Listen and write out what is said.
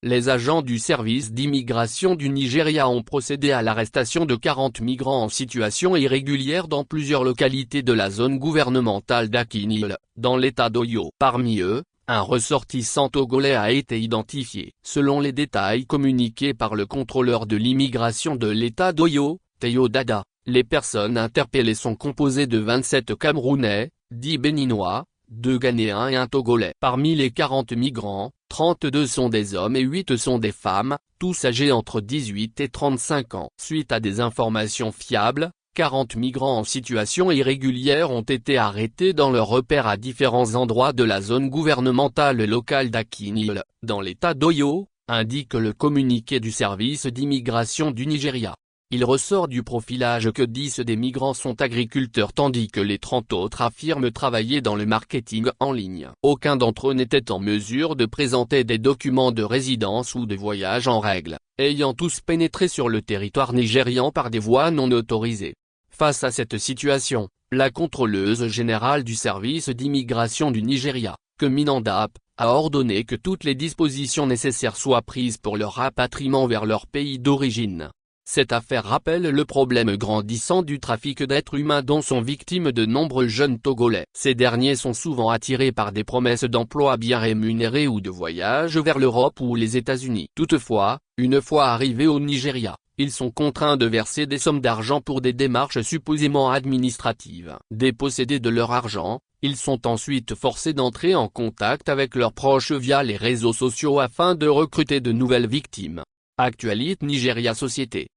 Les agents du service d'immigration du Nigeria ont procédé à l'arrestation de 40 migrants en situation irrégulière dans plusieurs localités de la zone gouvernementale d'Akinil, dans l'état d'Oyo. Parmi eux, un ressortissant togolais a été identifié. Selon les détails communiqués par le contrôleur de l'immigration de l'état d'Oyo, Théo Dada, les personnes interpellées sont composées de 27 Camerounais, 10 Béninois, 2 Ghanéens et un Togolais. Parmi les 40 migrants, 32 sont des hommes et 8 sont des femmes, tous âgés entre 18 et 35 ans. Suite à des informations fiables, 40 migrants en situation irrégulière ont été arrêtés dans leur repère à différents endroits de la zone gouvernementale locale d'Akinil, dans l'état d'Oyo, indique le communiqué du service d'immigration du Nigeria. Il ressort du profilage que 10 des migrants sont agriculteurs tandis que les 30 autres affirment travailler dans le marketing en ligne. Aucun d'entre eux n'était en mesure de présenter des documents de résidence ou de voyage en règle, ayant tous pénétré sur le territoire nigérian par des voies non autorisées. Face à cette situation, la contrôleuse générale du service d'immigration du Nigeria, Keminandap, a ordonné que toutes les dispositions nécessaires soient prises pour leur rapatriement vers leur pays d'origine. Cette affaire rappelle le problème grandissant du trafic d'êtres humains dont sont victimes de nombreux jeunes Togolais. Ces derniers sont souvent attirés par des promesses d'emploi bien rémunérés ou de voyage vers l'Europe ou les États-Unis. Toutefois, une fois arrivés au Nigeria, ils sont contraints de verser des sommes d'argent pour des démarches supposément administratives. Dépossédés de leur argent, ils sont ensuite forcés d'entrer en contact avec leurs proches via les réseaux sociaux afin de recruter de nouvelles victimes. Actualité Nigeria Société.